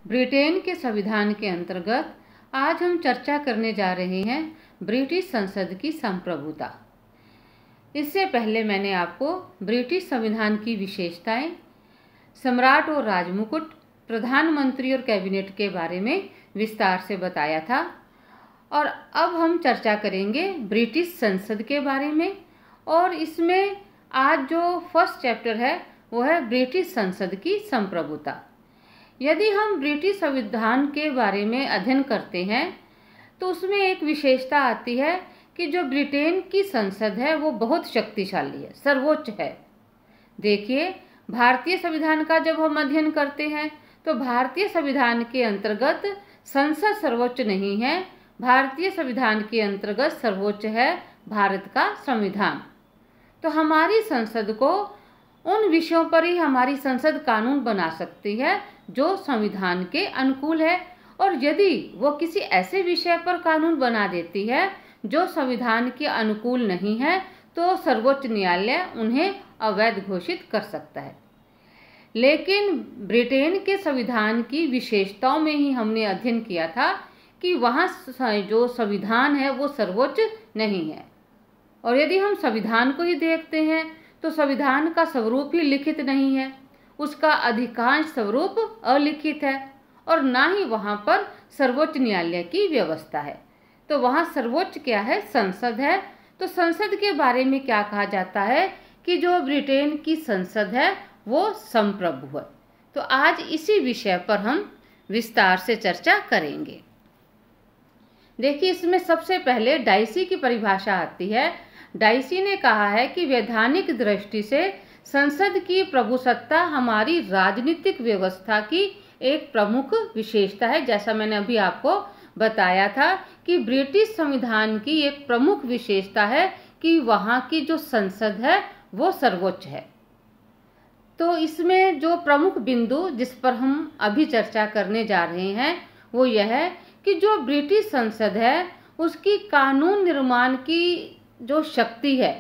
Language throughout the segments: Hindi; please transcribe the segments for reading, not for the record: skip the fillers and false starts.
ब्रिटेन के संविधान के अंतर्गत आज हम चर्चा करने जा रहे हैं ब्रिटिश संसद की संप्रभुता। इससे पहले मैंने आपको ब्रिटिश संविधान की विशेषताएं, सम्राट और राजमुकुट, प्रधानमंत्री और कैबिनेट के बारे में विस्तार से बताया था। और अब हम चर्चा करेंगे ब्रिटिश संसद के बारे में। और इसमें आज जो फर्स्ट चैप्टर है वो है ब्रिटिश संसद की संप्रभुता। यदि हम ब्रिटिश संविधान के बारे में अध्ययन करते हैं तो उसमें एक विशेषता आती है कि जो ब्रिटेन की संसद है वो बहुत शक्तिशाली है, सर्वोच्च है। देखिए, भारतीय संविधान का जब हम अध्ययन करते हैं तो भारतीय संविधान के अंतर्गत संसद सर्वोच्च नहीं है। भारतीय संविधान के अंतर्गत सर्वोच्च है भारत का संविधान। तो हमारी संसद को उन विषयों पर ही हमारी संसद कानून बना सकती है जो संविधान के अनुकूल है। और यदि वो किसी ऐसे विषय पर कानून बना देती है जो संविधान के अनुकूल नहीं है तो सर्वोच्च न्यायालय उन्हें अवैध घोषित कर सकता है। लेकिन ब्रिटेन के संविधान की विशेषताओं में ही हमने अध्ययन किया था कि वहाँ जो संविधान है वो सर्वोच्च नहीं है। और यदि हम संविधान को ही देखते हैं तो संविधान का स्वरूप ही लिखित नहीं है, उसका अधिकांश स्वरूप अलिखित है और ना ही वहाँ पर सर्वोच्च न्यायालय की व्यवस्था है। तो वहाँ सर्वोच्च क्या है? संसद है। तो संसद के बारे में क्या कहा जाता है कि जो ब्रिटेन की संसद है वो संप्रभु है। तो आज इसी विषय पर हम विस्तार से चर्चा करेंगे। देखिए, इसमें सबसे पहले डाइसी की परिभाषा आती है। डाइसी ने कहा है कि वैधानिक दृष्टि से संसद की प्रभुसत्ता हमारी राजनीतिक व्यवस्था की एक प्रमुख विशेषता है। जैसा मैंने अभी आपको बताया था कि ब्रिटिश संविधान की एक प्रमुख विशेषता है कि वहाँ की जो संसद है वो सर्वोच्च है। तो इसमें जो प्रमुख बिंदु जिस पर हम अभी चर्चा करने जा रहे हैं वो यह है कि जो ब्रिटिश संसद है उसकी कानून निर्माण की जो शक्ति है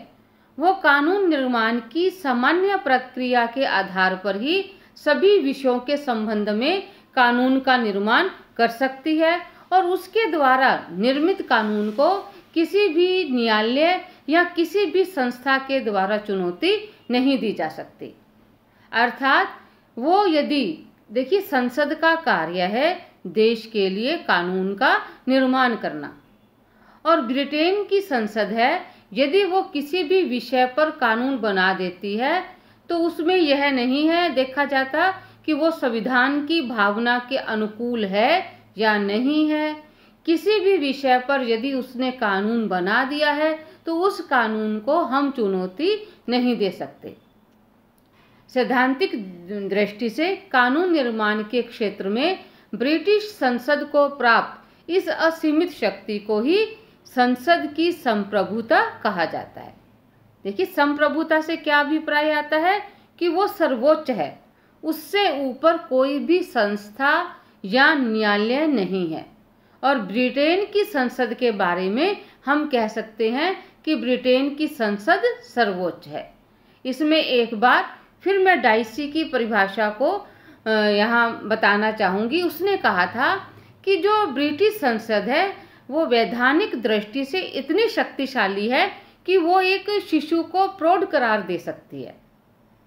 वो कानून निर्माण की सामान्य प्रक्रिया के आधार पर ही सभी विषयों के संबंध में कानून का निर्माण कर सकती है। और उसके द्वारा निर्मित कानून को किसी भी न्यायालय या किसी भी संस्था के द्वारा चुनौती नहीं दी जा सकती। अर्थात वो यदि देखिए, संसद का कार्य है देश के लिए कानून का निर्माण करना। और ब्रिटेन की संसद है, यदि वो किसी भी विषय पर कानून बना देती है तो उसमें यह नहीं है देखा जाता कि वो संविधान की भावना के अनुकूल है या नहीं है। किसी भी विषय पर यदि उसने कानून बना दिया है तो उस कानून को हम चुनौती नहीं दे सकते। सैद्धांतिक दृष्टि से कानून निर्माण के क्षेत्र में ब्रिटिश संसद को प्राप्त इस असीमित शक्ति को ही संसद की संप्रभुता कहा जाता है। देखिए, संप्रभुता से क्या अभिप्राय आता है कि वो सर्वोच्च है, उससे ऊपर कोई भी संस्था या न्यायालय नहीं है। और ब्रिटेन की संसद के बारे में हम कह सकते हैं कि ब्रिटेन की संसद सर्वोच्च है। इसमें एक बार फिर मैं डाइसी की परिभाषा को यहाँ बताना चाहूँगी। उसने कहा था कि जो ब्रिटिश संसद है वो वैधानिक दृष्टि से इतनी शक्तिशाली है कि वो एक शिशु को प्रौढ़ करार दे सकती है।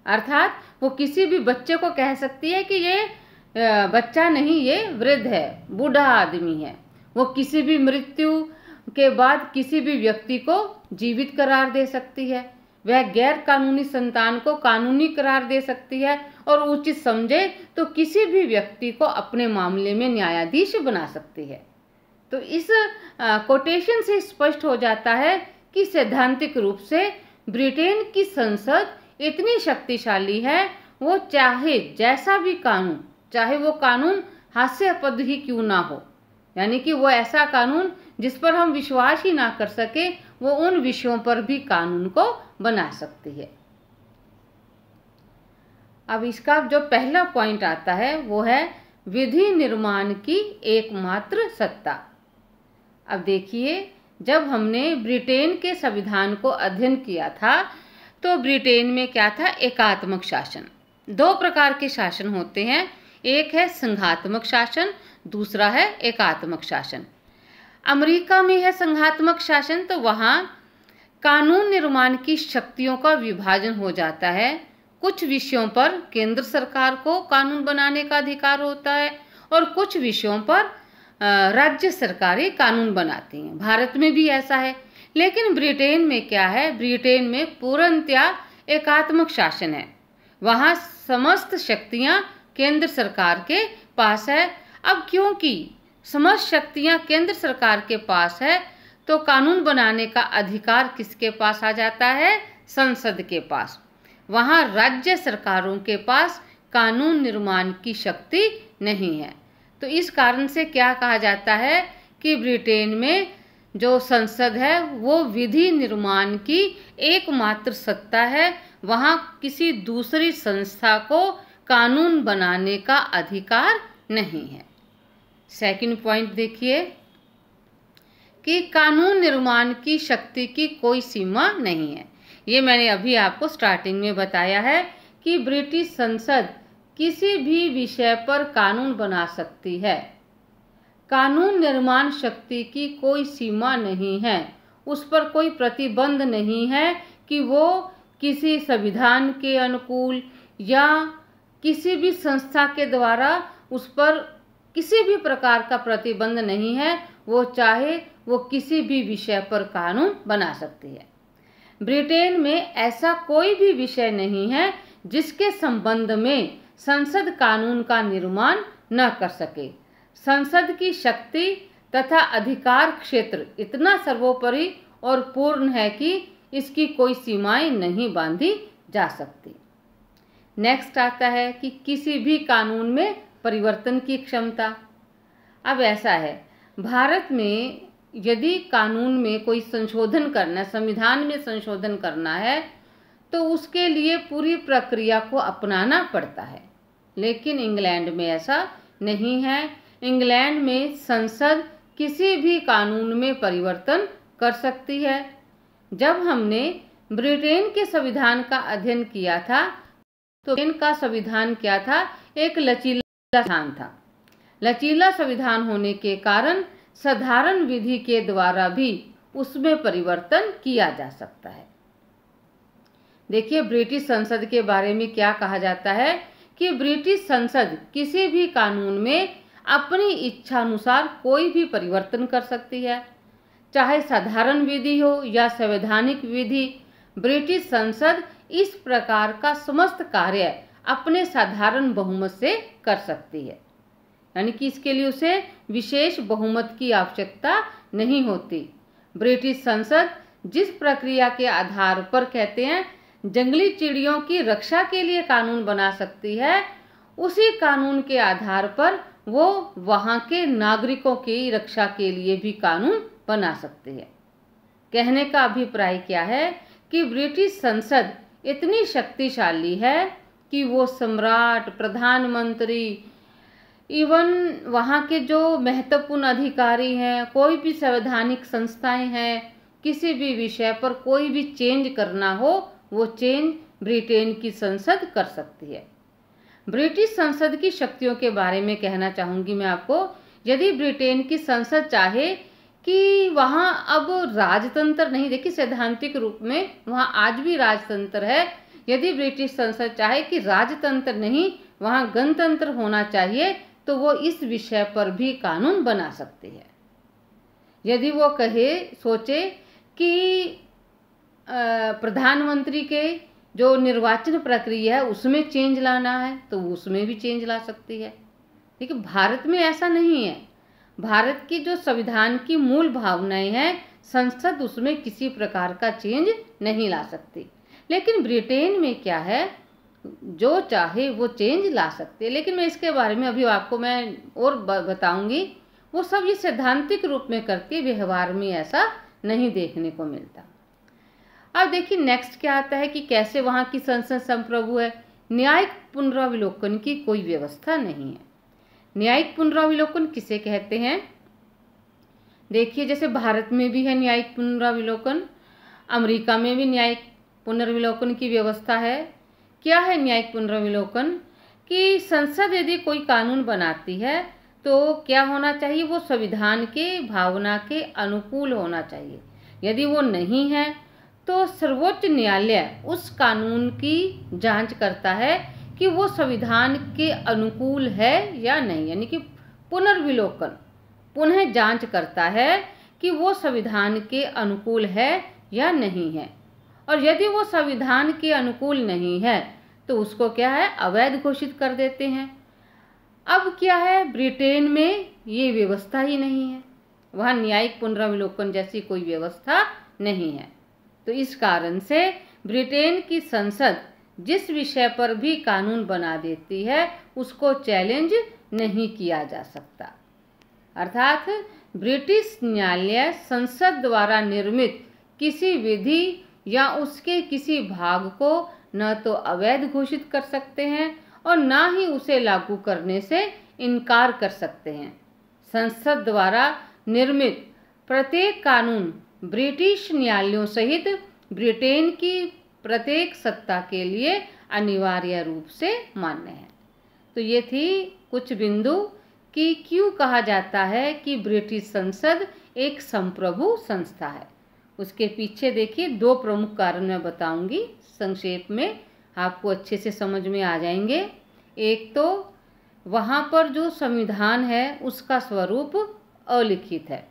अर्थात वो किसी भी बच्चे को कह सकती है कि ये बच्चा नहीं, ये वृद्ध है, बूढ़ा आदमी है। वो किसी भी मृत्यु के बाद किसी भी व्यक्ति को जीवित करार दे सकती है। वह गैर कानूनी संतान को कानूनी करार दे सकती है और उचित समझे तो किसी भी व्यक्ति को अपने मामले में न्यायाधीश बना सकती है। तो इस कोटेशन से स्पष्ट हो जाता है कि सैद्धांतिक रूप से ब्रिटेन की संसद इतनी शक्तिशाली है, वो चाहे जैसा भी कानून, चाहे वो कानून हास्यास्पद ही क्यों ना हो, यानी कि वो ऐसा कानून जिस पर हम विश्वास ही ना कर सके, वो उन विषयों पर भी कानून को बना सकती है। अब इसका जो पहला पॉइंट आता है वो है विधि निर्माण की एकमात्र सत्ता। अब देखिए, जब हमने ब्रिटेन के संविधान को अध्ययन किया था तो ब्रिटेन में क्या था? एकात्मक शासन। दो प्रकार के शासन होते हैं, एक है संघात्मक शासन, दूसरा है एकात्मक शासन। अमेरिका में है संघात्मक शासन, तो वहाँ कानून निर्माण की शक्तियों का विभाजन हो जाता है। कुछ विषयों पर केंद्र सरकार को कानून बनाने का अधिकार होता है और कुछ विषयों पर राज्य सरकारें कानून बनाती हैं। भारत में भी ऐसा है। लेकिन ब्रिटेन में क्या है? ब्रिटेन में पूर्णतया एकात्मक शासन है। वहाँ समस्त शक्तियाँ केंद्र सरकार के पास है। अब क्योंकि समस्त शक्तियाँ केंद्र सरकार के पास है, तो कानून बनाने का अधिकार किसके पास आ जाता है? संसद के पास। वहाँ राज्य सरकारों के पास कानून निर्माण की शक्ति नहीं है। तो इस कारण से क्या कहा जाता है कि ब्रिटेन में जो संसद है वो विधि निर्माण की एकमात्र सत्ता है। वहाँ किसी दूसरी संस्था को कानून बनाने का अधिकार नहीं है। सेकंड पॉइंट देखिए कि कानून निर्माण की शक्ति की कोई सीमा नहीं है। ये मैंने अभी आपको स्टार्टिंग में बताया है कि ब्रिटिश संसद किसी भी विषय पर कानून बना सकती है। कानून निर्माण शक्ति की कोई सीमा नहीं है, उस पर कोई प्रतिबंध नहीं है कि वो किसी संविधान के अनुकूल या किसी भी संस्था के द्वारा उस पर किसी भी प्रकार का प्रतिबंध नहीं है। वो चाहे वो किसी भी विषय पर कानून बना सकती है। ब्रिटेन में ऐसा कोई भी विषय नहीं है जिसके संबंध में संसद कानून का निर्माण न कर सके। संसद की शक्ति तथा अधिकार क्षेत्र इतना सर्वोपरि और पूर्ण है कि इसकी कोई सीमाएं नहीं बांधी जा सकती। नेक्स्ट आता है कि किसी भी कानून में परिवर्तन की क्षमता। अब ऐसा है, भारत में यदि कानून में कोई संशोधन करना है, संविधान में संशोधन करना है, तो उसके लिए पूरी प्रक्रिया को अपनाना पड़ता है। लेकिन इंग्लैंड में ऐसा नहीं है। इंग्लैंड में संसद किसी भी कानून में परिवर्तन कर सकती है। जब हमने ब्रिटेन के संविधान का अध्ययन किया था, तो ब्रिटेन का संविधान क्या था? एक लचीला संविधान था। लचीला संविधान होने के कारण साधारण विधि के द्वारा भी उसमें परिवर्तन किया जा सकता है। देखिए, ब्रिटिश संसद के बारे में क्या कहा जाता है कि ब्रिटिश संसद किसी भी कानून में अपनी इच्छा अनुसार कोई भी परिवर्तन कर सकती है, चाहे साधारण विधि हो या संवैधानिक विधि। ब्रिटिश संसद इस प्रकार का समस्त कार्य अपने साधारण बहुमत से कर सकती है, यानी कि इसके लिए उसे विशेष बहुमत की आवश्यकता नहीं होती। ब्रिटिश संसद जिस प्रक्रिया के आधार पर कहते हैं जंगली चिड़ियों की रक्षा के लिए कानून बना सकती है, उसी कानून के आधार पर वो वहाँ के नागरिकों की रक्षा के लिए भी कानून बना सकती है। कहने का अभिप्राय क्या है कि ब्रिटिश संसद इतनी शक्तिशाली है कि वो सम्राट, प्रधानमंत्री, इवन वहाँ के जो महत्वपूर्ण अधिकारी हैं, कोई भी संवैधानिक संस्थाएं हैं, किसी भी विषय पर कोई भी चेंज करना हो, वो चेंज ब्रिटेन की संसद कर सकती है। ब्रिटिश संसद की शक्तियों के बारे में कहना चाहूँगी मैं आपको। यदि ब्रिटेन की संसद चाहे कि वहाँ अब राजतंत्र नहीं, देखिए सैद्धांतिक रूप में वहाँ आज भी राजतंत्र है। यदि ब्रिटिश संसद चाहे कि राजतंत्र नहीं, वहाँ गणतंत्र होना चाहिए, तो वो इस विषय पर भी कानून बना सकती है। यदि वो सोचे कि प्रधानमंत्री के जो निर्वाचन प्रक्रिया है उसमें चेंज लाना है, तो उसमें भी चेंज ला सकती है। लेकिन भारत में ऐसा नहीं है। भारत की जो संविधान की मूल भावनाएं हैं, संसद उसमें किसी प्रकार का चेंज नहीं ला सकती। लेकिन ब्रिटेन में क्या है, जो चाहे वो चेंज ला सकते हैं। लेकिन मैं इसके बारे में अभी आपको मैं और बताऊंगी। वो सब ये सैद्धांतिक रूप में करती है, व्यवहार में ऐसा नहीं देखने को मिलता। अब देखिए नेक्स्ट क्या आता है कि कैसे वहाँ की संसद संप्रभु है। न्यायिक पुनरावलोकन की कोई व्यवस्था नहीं है। न्यायिक पुनरावलोकन किसे कहते हैं? देखिए, जैसे भारत में भी है न्यायिक पुनरावलोकन, अमेरिका में भी न्यायिक पुनर्विलोकन की व्यवस्था है। क्या है न्यायिक पुनर्विलोकन? कि संसद यदि कोई कानून बनाती है तो क्या होना चाहिए, वो संविधान के भावना के अनुकूल होना चाहिए। यदि वो नहीं है तो सर्वोच्च न्यायालय उस कानून की जांच करता है कि वो संविधान के अनुकूल है या नहीं, यानी कि पुनर्विलोकन, पुनः जांच करता है कि वो संविधान के अनुकूल है या नहीं है। और यदि वो संविधान के अनुकूल नहीं है तो उसको क्या है, अवैध घोषित कर देते हैं। अब क्या है, ब्रिटेन में ये व्यवस्था ही नहीं है, वहाँ न्यायिक पुनर्विलोकन जैसी कोई व्यवस्था नहीं है। तो इस कारण से ब्रिटेन की संसद जिस विषय पर भी कानून बना देती है उसको चैलेंज नहीं किया जा सकता। अर्थात ब्रिटिश न्यायालय संसद द्वारा निर्मित किसी विधि या उसके किसी भाग को न तो अवैध घोषित कर सकते हैं और न ही उसे लागू करने से इनकार कर सकते हैं। संसद द्वारा निर्मित प्रत्येक कानून ब्रिटिश न्यायालयों सहित ब्रिटेन की प्रत्येक सत्ता के लिए अनिवार्य रूप से मान्य है। तो ये थी कुछ बिंदु कि क्यों कहा जाता है कि ब्रिटिश संसद एक संप्रभु संस्था है। उसके पीछे देखिए 2 प्रमुख कारण मैं बताऊंगी, संक्षेप में आपको अच्छे से समझ में आ जाएंगे। एक तो वहाँ पर जो संविधान है उसका स्वरूप अलिखित है,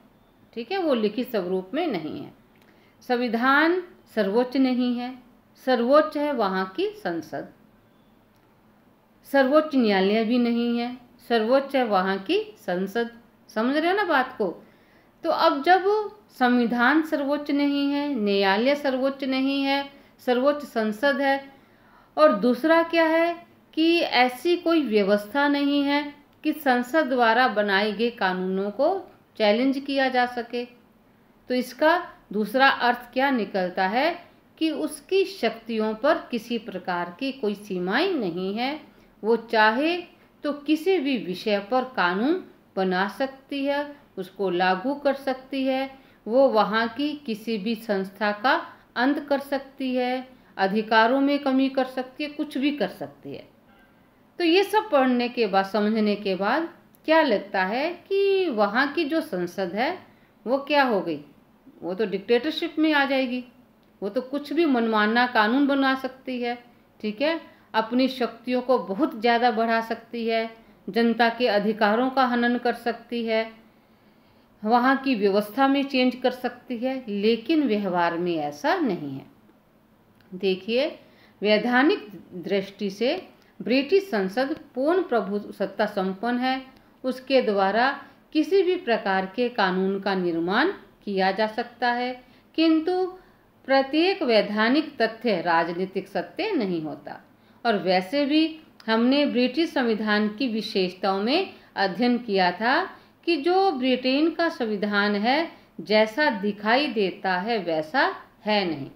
ठीक है, वो लिखित स्वरूप में नहीं है। संविधान सर्वोच्च नहीं है, सर्वोच्च है वहाँ की संसद। सर्वोच्च न्यायालय भी नहीं है, सर्वोच्च है वहाँ की संसद। समझ रहे हो ना बात को। तो अब जब संविधान सर्वोच्च नहीं है, न्यायालय सर्वोच्च नहीं है, सर्वोच्च संसद है, और दूसरा क्या है कि ऐसी कोई व्यवस्था नहीं है कि संसद द्वारा बनाए गए कानूनों को चैलेंज किया जा सके, तो इसका दूसरा अर्थ क्या निकलता है कि उसकी शक्तियों पर किसी प्रकार की कोई सीमाएं नहीं है। वो चाहे तो किसी भी विषय पर कानून बना सकती है, उसको लागू कर सकती है, वो वहाँ की किसी भी संस्था का अंत कर सकती है, अधिकारों में कमी कर सकती है, कुछ भी कर सकती है। तो ये सब पढ़ने के बाद, समझने के बाद क्या लगता है कि वहाँ की जो संसद है वो क्या हो गई, वो तो डिक्टेटरशिप में आ जाएगी। वो तो कुछ भी मनमाना कानून बना सकती है, ठीक है, अपनी शक्तियों को बहुत ज़्यादा बढ़ा सकती है, जनता के अधिकारों का हनन कर सकती है, वहाँ की व्यवस्था में चेंज कर सकती है, लेकिन व्यवहार में ऐसा नहीं है। देखिए, वैधानिक दृष्टि से ब्रिटिश संसद पूर्ण प्रभुसत्ता संपन्न है। उसके द्वारा किसी भी प्रकार के कानून का निर्माण किया जा सकता है, किंतु प्रत्येक वैधानिक तथ्य राजनीतिक सत्य नहीं होता। और वैसे भी हमने ब्रिटिश संविधान की विशेषताओं में अध्ययन किया था कि जो ब्रिटेन का संविधान है जैसा दिखाई देता है वैसा है नहीं।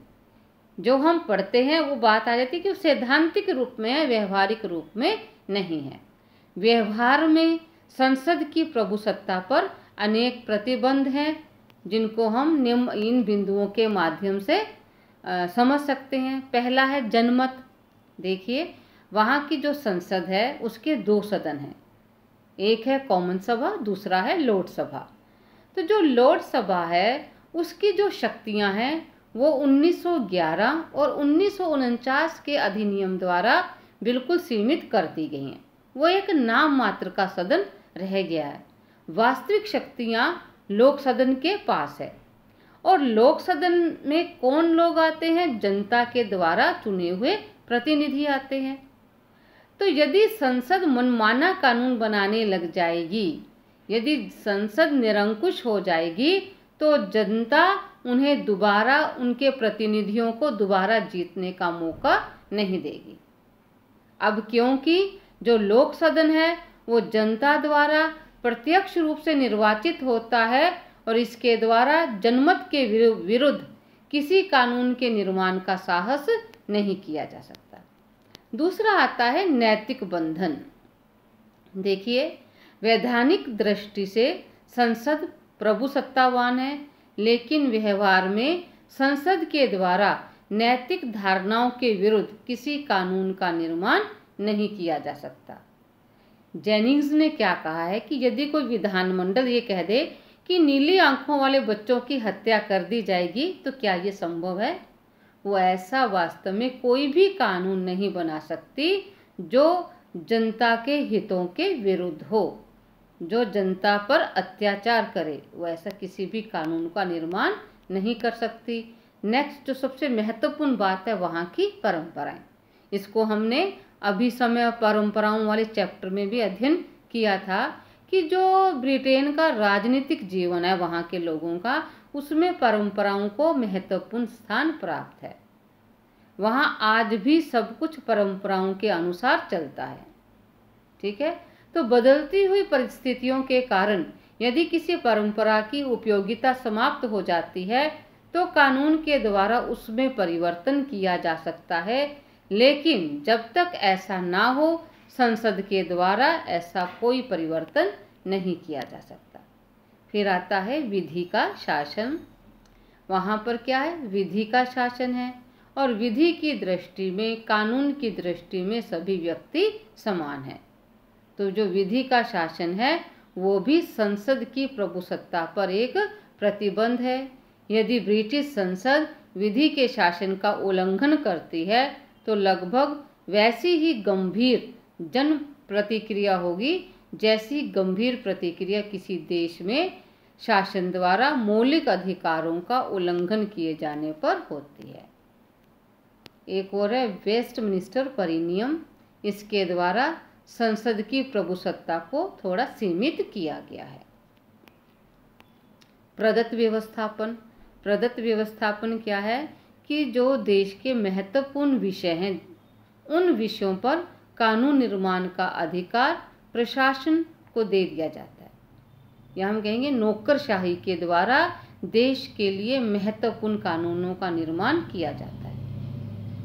जो हम पढ़ते हैं वो बात आ जाती है कि सैद्धांतिक रूप में है, व्यवहारिक रूप में नहीं है। व्यवहार में संसद की प्रभुसत्ता पर अनेक प्रतिबंध हैं जिनको हम इन बिंदुओं के माध्यम से समझ सकते हैं। पहला है जनमत। देखिए, वहाँ की जो संसद है उसके 2 सदन हैं, एक है कॉमन सभा, दूसरा है लोकसभा। तो जो लोकसभा है उसकी जो शक्तियाँ हैं वो 1911 और 1949 के अधिनियम द्वारा बिल्कुल सीमित कर दी गई हैं। वो एक नाम मात्र का सदन रह गया है। वास्तविक शक्तियाँ लोक सदन के पास है। और लोक सदन में कौन लोग आते हैं? जनता के द्वारा चुने हुए प्रतिनिधि आते हैं। तो यदि संसद मनमाना कानून बनाने लग जाएगी, यदि संसद निरंकुश हो जाएगी, तो जनता उन्हें दोबारा, उनके प्रतिनिधियों को दोबारा जीतने का मौका नहीं देगी। अब क्योंकि जो लोक सदन है वो जनता द्वारा प्रत्यक्ष रूप से निर्वाचित होता है और इसके द्वारा जनमत के विरुद्ध किसी कानून के निर्माण का साहस नहीं किया जा सकता। दूसरा आता है नैतिक बंधन। देखिए, वैधानिक दृष्टि से संसद प्रभुसत्तावान है, लेकिन व्यवहार में संसद के द्वारा नैतिक धारणाओं के विरुद्ध किसी कानून का निर्माण नहीं किया जा सकता। जेनिंग्स ने क्या कहा है कि यदि कोई विधानमंडल ये कह दे कि नीली आंखों वाले बच्चों की हत्या कर दी जाएगी तो क्या ये संभव है? वो ऐसा वास्तव में कोई भी कानून नहीं बना सकती जो जनता के हितों के विरुद्ध हो, जो जनता पर अत्याचार करे। वो ऐसा किसी भी कानून का निर्माण नहीं कर सकती। नेक्स्ट जो सबसे महत्वपूर्ण बात है वहाँ की परंपराएं। इसको हमने अभिसमय और परंपराओं वाले चैप्टर में भी अध्ययन किया था कि जो ब्रिटेन का राजनीतिक जीवन है वहाँ के लोगों का, उसमें परंपराओं को महत्वपूर्ण स्थान प्राप्त है। वहाँ आज भी सब कुछ परंपराओं के अनुसार चलता है। ठीक है, तो बदलती हुई परिस्थितियों के कारण यदि किसी परंपरा की उपयोगिता समाप्त हो जाती है तो कानून के द्वारा उसमें परिवर्तन किया जा सकता है, लेकिन जब तक ऐसा ना हो संसद के द्वारा ऐसा कोई परिवर्तन नहीं किया जा सकता। फिर आता है विधि का शासन। वहाँ पर क्या है? विधि का शासन है और विधि की दृष्टि में, कानून की दृष्टि में सभी व्यक्ति समान हैं। तो जो विधि का शासन है वो भी संसद की प्रभुसत्ता पर एक प्रतिबंध है। यदि ब्रिटिश संसद विधि के शासन का उल्लंघन करती है तो लगभग वैसी ही गंभीर जन प्रतिक्रिया होगी जैसी गंभीर प्रतिक्रिया किसी देश में शासन द्वारा मौलिक अधिकारों का उल्लंघन किए जाने पर होती है। एक और है वेस्टमिनिस्टर परिनियम। इसके द्वारा संसद की प्रभुसत्ता को थोड़ा सीमित किया गया है। प्रदत्त व्यवस्थापन। प्रदत्त व्यवस्थापन क्या है कि जो देश के महत्वपूर्ण विषय हैं उन विषयों पर कानून निर्माण का अधिकार प्रशासन को दे दिया जाता है, या हम कहेंगे नौकरशाही के द्वारा देश के लिए महत्वपूर्ण कानूनों का निर्माण किया जाता है।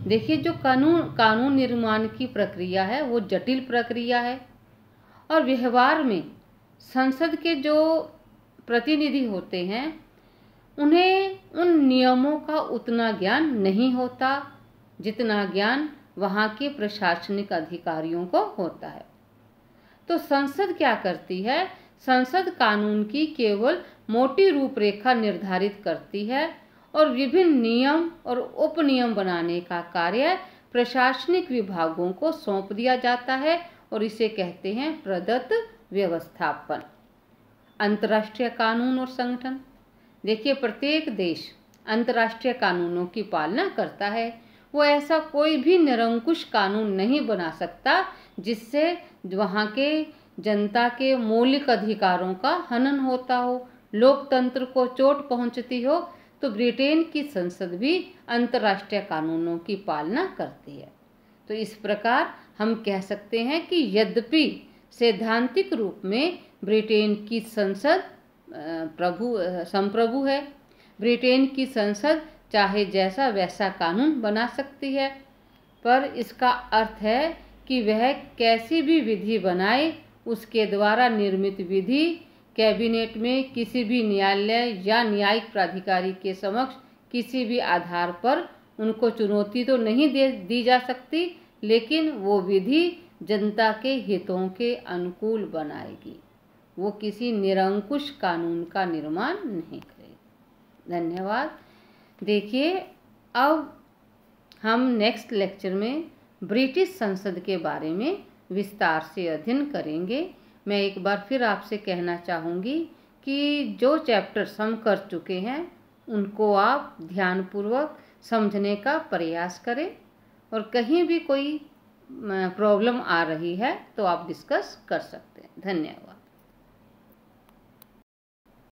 देखिए, जो कानून निर्माण की प्रक्रिया है वो जटिल प्रक्रिया है और व्यवहार में संसद के जो प्रतिनिधि होते हैं उन्हें उन नियमों का उतना ज्ञान नहीं होता जितना ज्ञान वहाँ के प्रशासनिक अधिकारियों को होता है। तो संसद क्या करती है? संसद कानून की केवल मोटी रूपरेखा निर्धारित करती है और विभिन्न नियम और उपनियम बनाने का कार्य प्रशासनिक विभागों को सौंप दिया जाता है और इसे कहते हैं प्रदत्त व्यवस्थापन। अंतर्राष्ट्रीय कानून और संगठन। देखिए, प्रत्येक देश अंतर्राष्ट्रीय कानूनों की पालना करता है। वो ऐसा कोई भी निरंकुश कानून नहीं बना सकता जिससे वहाँ के जनता के मौलिक अधिकारों का हनन होता हो, लोकतंत्र को चोट पहुँचती हो। तो ब्रिटेन की संसद भी अंतर्राष्ट्रीय कानूनों की पालना करती है। तो इस प्रकार हम कह सकते हैं कि यद्यपि सैद्धांतिक रूप में ब्रिटेन की संसद संप्रभु है, ब्रिटेन की संसद चाहे जैसा वैसा कानून बना सकती है, पर इसका अर्थ है कि वह कैसी भी विधि बनाए उसके द्वारा निर्मित विधि कैबिनेट में किसी भी न्यायालय या न्यायिक प्राधिकारी के समक्ष किसी भी आधार पर उनको चुनौती तो नहीं दी जा सकती, लेकिन वो विधि जनता के हितों के अनुकूल बनाएगी। वो किसी निरंकुश कानून का निर्माण नहीं करेगी। धन्यवाद। देखिए, अब हम नेक्स्ट लेक्चर में ब्रिटिश संसद के बारे में विस्तार से अध्ययन करेंगे। मैं एक बार फिर आपसे कहना चाहूँगी कि जो चैप्टर्स हम कर चुके हैं उनको आप ध्यानपूर्वक समझने का प्रयास करें और कहीं भी कोई प्रॉब्लम आ रही है तो आप डिस्कस कर सकते हैं। धन्यवाद।